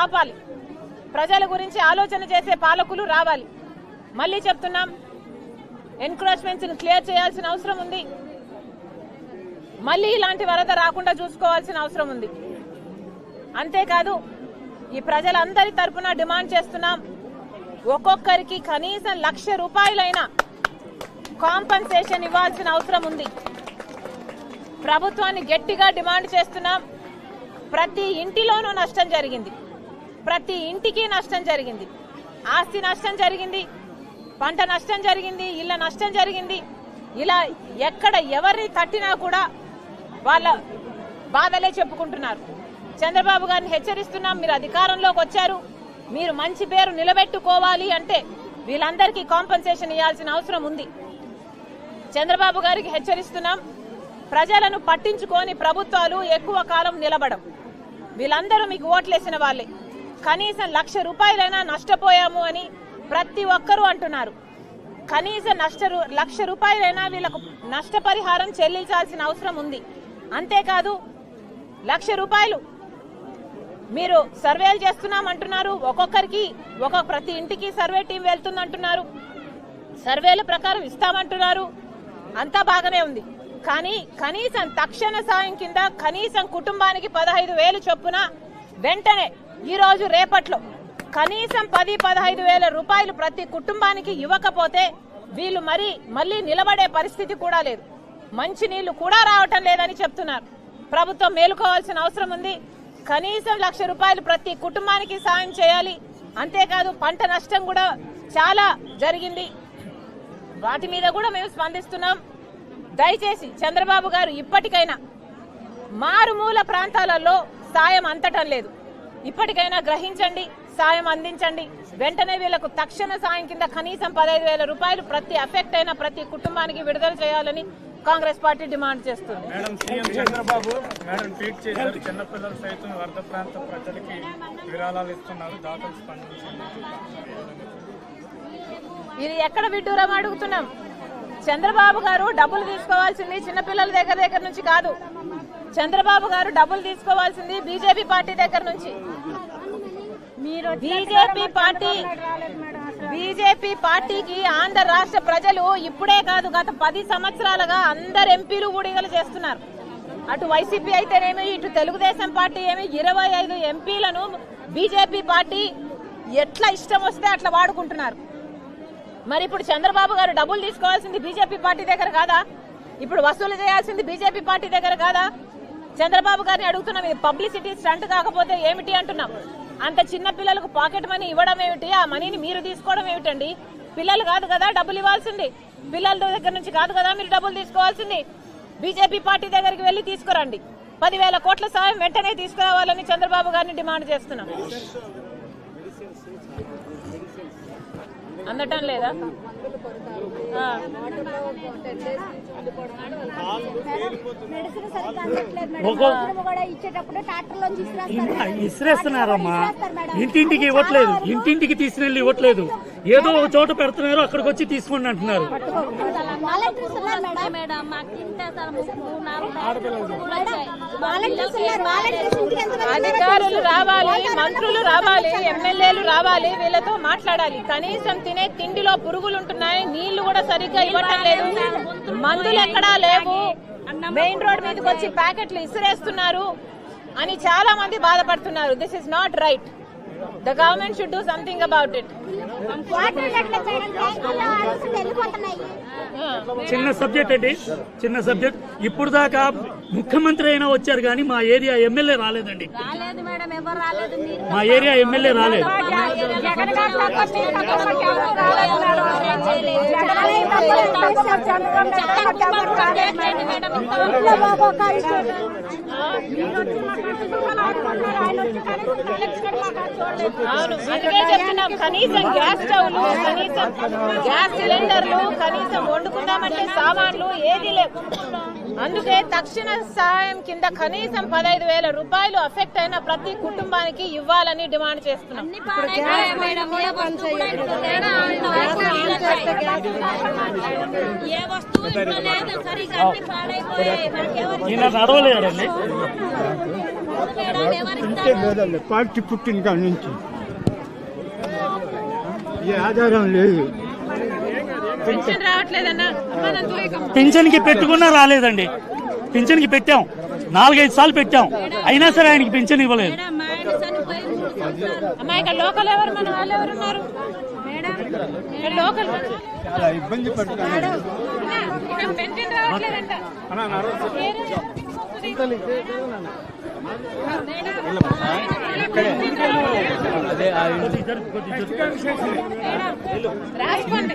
ఆపాలి. ప్రజల గురించి ఆలోచన చేసే పాలకులు రావాలి. మళ్ళీ చెప్తున్నాం, ఎన్క్రోచ్మెంట్స్ ని క్లియర్ చేయాల్సిన అవసరం ఉంది. మళ్ళీ ఇలాంటి వరద రాకుండా చూసుకోవాల్సిన అవసరం ఉంది. అంతేకాదు, ఈ ప్రజలందరి తరపున డిమాండ్ చేస్తున్నాం, ఒక్కొక్కరికి కనీసం 1,00,000 రూపాయలైనా కాంపన్సేషన్ ఇవ్వాల్సిన అవసరం ఉంది. ప్రభుత్వాన్ని గట్టిగా డిమాండ్ చేస్తున్నాం. ప్రతి ఇంటిలోనూ నష్టం జరిగింది, ప్రతి ఇంటికి నష్టం జరిగింది, ఆస్తి నష్టం జరిగింది, పంట నష్టం జరిగింది, ఇళ్ల నష్టం జరిగింది. ఇలా ఎక్కడ ఎవరిని తట్టినా కూడా వాళ్ళ బాధలే చెప్పుకుంటున్నారు. చంద్రబాబు గారిని హెచ్చరిస్తున్నాం, మీరు అధికారంలోకి వచ్చారు, మీరు మంచి పేరు నిలబెట్టుకోవాలి అంటే వీళ్ళందరికీ కాంపన్సేషన్ ఇవ్వాల్సిన అవసరం ఉంది. చంద్రబాబు గారికి హెచ్చరిస్తున్నాం, ప్రజలను పట్టించుకొని ప్రభుత్వాలు ఎక్కువ కాలం నిలబడం. వీళ్ళందరూ మీకు ఓట్లేసిన వాళ్ళే. కనీసం 1,00,000 రూపాయలైనా నష్టపోయాము అని ప్రతి ఒక్కరూ అంటున్నారు. కనీసం 1,00,000 రూపాయలైనా వీళ్ళకు నష్టపరిహారం చెల్లించాల్సిన అవసరం ఉంది. అంతేకాదు, 1,00,000 రూపాయలు మీరు సర్వేలు చేస్తున్నామంటున్నారు, ఒక్కొక్కరికి ప్రతి ఇంటికి సర్వే టీం వెళ్తుందంటున్నారు, సర్వేల ప్రకారం ఇస్తామంటున్నారు, అంతా బాగానే ఉంది. కానీ కనీసం తక్షణ సాయం కింద కనీసం కుటుంబానికి 15,000 చొప్పున వెంటనే ఈ రోజు రేపట్లో కనీసం 10-15,000 రూపాయలు ప్రతి కుటుంబానికి ఇవ్వకపోతే వీళ్ళు మళ్ళీ నిలబడే పరిస్థితి కూడా లేదు. మంచి నీళ్లు కూడా రావటం లేదని చెప్తున్నారు. ప్రభుత్వం మేలుకోవాల్సిన అవసరం ఉంది. కనీసం 1,00,000 రూపాయలు ప్రతి కుటుంబానికి సాయం చేయాలి. అంతేకాదు, పంట నష్టం కూడా చాలా జరిగింది, వాటి మీద కూడా మేము స్పందిస్తున్నాం. దయచేసి చంద్రబాబు గారు ఇప్పటికైనా మారుమూల ప్రాంతాలలో సాయం అందటం లేదు, ఇప్పటికైనా గ్రహించండి, సాయం అందించండి. వెంటనే వీళ్లకు తక్షణ సాయం కింద కనీసం 15,000 రూపాయలు ప్రతి అఫెక్ట్ అయిన ప్రతి కుటుంబానికి విడుదల చేయాలని కాంగ్రెస్ పార్టీ డిమాండ్ చేస్తుంది. మేడం, సీఎం చంద్రబాబు ట్వీట్ చేశారు, చిన్నపిల్లలు సైతం వరద ప్రాంత ప్రజలకి విరాళాలు ఇస్తున్నారు, దాతలు స్పందించండి. ఇది ఎక్కడ విడ్డూరం అడుగుతున్నాం. చంద్రబాబు గారు డబ్బులు తీసుకోవాల్సింది చిన్నపిల్లల దగ్గర నుంచి కాదు. చంద్రబాబు గారు డబ్బులు తీసుకోవాల్సింది బీజేపీ పార్టీ దగ్గర నుంచి. బీజేపీ పార్టీకి ఆంధ్ర రాష్ట్ర ప్రజలు ఇప్పుడే కాదు, గత 10 సంవత్సరాలుగా అందరు ఎంపీలు ఊడిగలు చేస్తున్నారు. అటు వైసీపీ అయితేనేమి, ఇటు తెలుగుదేశం పార్టీ ఏమి 25 ఎంపీలను బీజేపీ పార్టీ ఎట్లా ఇష్టం వస్తే అట్లా వాడుకుంటున్నారు. మరి ఇప్పుడు చంద్రబాబు గారు డబ్బులు తీసుకోవాల్సింది బీజేపీ పార్టీ దగ్గర కాదా? ఇప్పుడు వసూలు చేయాల్సింది బీజేపీ పార్టీ దగ్గర కాదా? చంద్రబాబు గారిని అడుగుతున్నాం, ఇది పబ్లిసిటీ స్టంట్ కాకపోతే ఏమిటి అంటున్నాం. అంత చిన్న పిల్లలకు పాకెట్ మనీ ఇవ్వడం ఏమిటి? ఆ మనీని మీరు తీసుకోవడం ఏమిటండి? పిల్లలు కాదు కదా డబ్బులు ఇవ్వాల్సింది, పిల్లల దగ్గర నుంచి కాదు కదా మీరు డబ్బులు తీసుకోవాల్సింది. బీజేపీ పార్టీ దగ్గరికి వెళ్లి తీసుకురండి. 10,000 కోట్ల సాయం వెంటనే తీసుకురావాలని చంద్రబాబు గారిని డిమాండ్ చేస్తున్నాం. అందటం లేదా? ఇసిరేస్తున్నారమ్మా, ఇంటింటికి ఇవ్వట్లేదు, ఇంటింటికి తీసుకెళ్ళి ఇవ్వట్లేదు, ఏదో ఒక చోట పెడుతున్నారు, అక్కడికి వచ్చి తీసుకోండి అంటున్నారు. అధికారులు రావాలి, మంత్రులు రావాలి, ఎమ్మెల్యేలు రావాలి, వీళ్ళతో మాట్లాడాలి. కనీసం తినే తిండిలో పురుగులు ఉంటున్నాయి, నీళ్లు కూడా సరిగ్గా ఇవ్వటం లేదు, మందులు ఎక్కడా లేవు, మెయిన్ రోడ్ మీదకి వచ్చి ప్యాకెట్లు ఇసిరేస్తున్నారు అని చాలా మంది బాధపడుతున్నారు. This is not right. The government should do something about it. చిన్న సబ్జెక్ట్ అండి, చిన్న సబ్జెక్ట్. ఇప్పుడు దాకా ముఖ్యమంత్రి అయినా వచ్చారు కానీ మా ఏరియా ఎమ్మెల్యే రాలేదండి. మా ఏరియా ఎమ్మెల్యే రాలేదు. అవును, అందుకే చెప్తున్నాం, కనీసం గ్యాస్ స్టవ్లు, కనీసం గ్యాస్ సిలిండర్లు, కనీసం వండుకుందామంటే సామాన్లు ఏది లేవు. అందుకే తక్షణ సహాయం కింద కనీసం 15,000 రూపాయలు అఫెక్ట్ అయిన ప్రతి కుటుంబానికి ఇవ్వాలని డిమాండ్ చేస్తున్నాం. ఈయన నడవలేడండి. ఇంతే లేదండి. పార్టీ పుట్టిన కాడి నుంచి ఏ ఆధారం లేదు. పెన్షన్ రావట్లేదన్నా పింఛన్కి పెట్టుకున్నా రాలేదండి. పింఛన్కి పెట్టాం, 4-5 సార్లు పెట్టాం, అయినా సరే ఆయనకి పింఛన్ ఇవ్వలేదు. అమ్మా ఇక్కడ లోకల్ ఎవరు మన వాళ్ళు ఎవరు ఉన్నారు ఇక్కడ లోకల్ చాలా ఇబ్బంది పడుతున్నాను. ఇక్కడ పెన్షన్ రావట్లేదంట రాసుకోండి